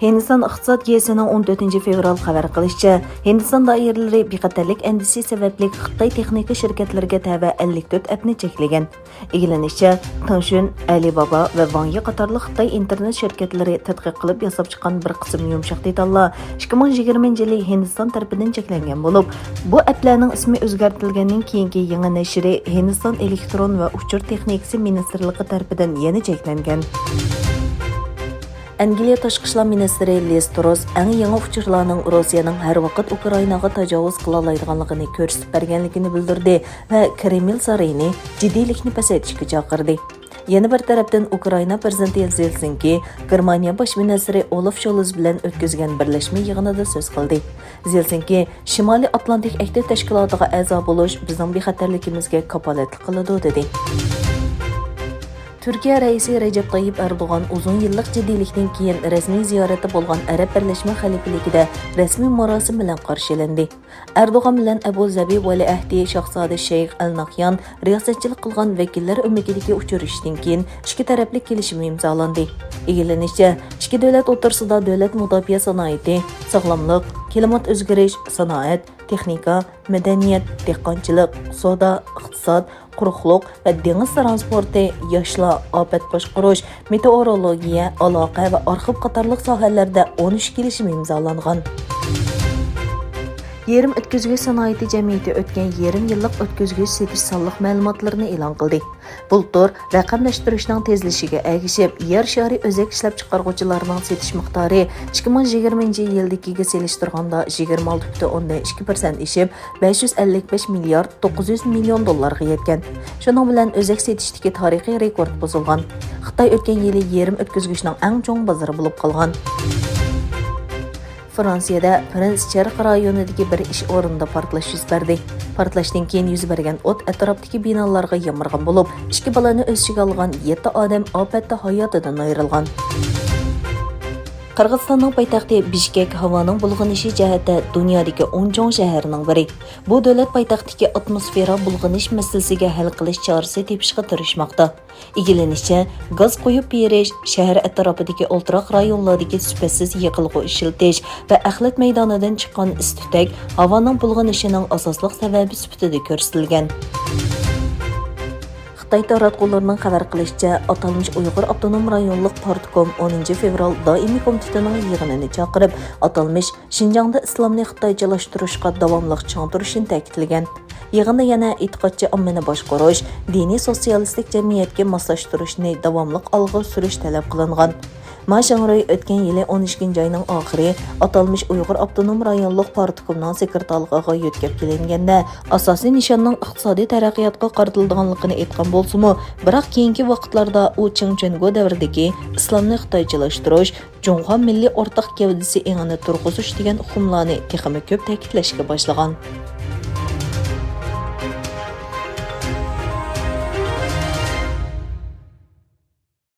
Hindiston iqtisod gazetining 14 fevral xabar qilishicha, Hindiston doiralari bexatarlik andisi sababli Xitoy texnika shirkatlariga tava 54 appni cheklagan. Egilanishicha, Tencent, Alibaba va Wangyi qatorli Xitoy internet shirkatlari tadqiq qilib yasab chiqqan bir qism yumshoq detallar 2020-yili Hindiston tarafidan cheklangan bo'lib, bu applarning ismi o'zgartirilgandan keyingi yangi nashri Hindiston elektron va uchur texnikasi ministrligi tarafidan yana cheklangan. Angliya Tashqi ishlar ministri Liz Truss eng yangi uchurlarning Rossiyaning har vaqt Ukrainaga tajovuz qila oladiganligini ko'rsatib berganligini bildirdi va Kreml saroyini jiddiylikni pasaytirishga chaqirdi. Yana bir tarafdan Ukraina prezidenti Zelsinki, Germaniya bosh ministri Olaf Scholz bilan o'tkazgan birlashma yig'inida so'z qildi. Zelsinki, Shimoliy Atlantik aktiv tashkilotiga a'zo bo'lish bizning bexatarligimizga kafolatlik qiladi dedi. Türkiye raisi Recep Tayyip Erdoğan uzun yıllık ciddiylikten keyin resmi ziyareti bo'lgan Arab Birleşme Xalifaligida resmi marosim bilan qarshilandi. Erdoğan bilan Abu Zabi valiahdi Shahzoda Sheyx Al Nahyan riyosatchilik qilgan vakillar o'mikidagi uchrashishdan keyin ikki tarafli kelishim imzolandi. Egilanishicha, ikki davlat o'rtasida davlat mudofaa sanoati, sog'lomlik, klimat o'zgarish, sanoat, texnika, madaniyat, dehqonchilik, savdo, iqtisod, quruqliq va dengiz transporti, yoshlar, ofat boshqarish, meteorologiya, aloqa va arxiv qatorliq sohalarda 13 kelishim imzolangan. Yerim o'tkazgich sanoati jamiyati o'tgan yarim yillik o'tkazgich setish sonliq ma'lumotlarini e'lon qildi. Bultur raqamlashtirishning tezlashiga ergishib, yer shari o'zak ishlab chiqaruvchilarning setish miqdori 2020-yildagiga solishtirganda 26.2% ishib, 555 milliard 900 million dollarga yetgan. Shuning bilan o'zak setishdagi tarixiy rekord buzilgan. Xitoy o'tgan yili yerim o'tkazgichning eng chong bozori bo'lib qolgan. Fransiyada Prens Charq rayonidagi bir ish o'rinida portlash yuz berdi. Portlashdan keyin yuz bergan o't atrofdagi binolarga yamirgan bo'lib, 2 bolani o'z ichiga olgan 7 odam ofatda hayotidan ayrilgan. Qirg'izistonning poytaxti Bishkek havoning bulg'anishi jihatda dunyodagi 10 chong shaharning biri. Bu davlat poytaxtdagi atmosfera bulg'anish masalasiga hal qilish chorasi tepishga tirishmoqda. Egilanishicha, gaz qo'yib berish, shahar atrofidagi o'ltiroq rayonlardagi sifatsiz yiqilg'i ishiltish va axlat maydonidan chiqqan istutak havoning bulg'anishining asosli sababi sifatida ko'rsatilgan. Xitoy taratqullarining xabar qilishicha, atalmış Uyg'ur avtonom rayonlik partkom 10 fevral doimiy komitetining yig'inini chaqirib, atalmış Xinjiangda islomni xitoychalashtirishga davomli chang turishini ta'kidlagan. Yig'inda yana e'tiqodchi ommani boshqarish, diniy sotsialistik jamiyatga moslashtirishni davomli olg'a surish talab qilingan. Maşanroy o'tgan yili 12-oyning oxiri atalmış Uyg'ur avtonom rayonlik partkomning sekretarligiga yetkazib kelinganda asosiy nishonning iqtisodiy taraqqiyotga qaratilganligini aytgan bo'lsa-mu, biroq keyingi vaqtlarda u Chingchungo davridagi islomni xitoychalashtirish, Jungha milliy o'rtaq gavdasi engini turg'izish degan uqumlarni texnik ko'p ta'kidlashga boshlagan.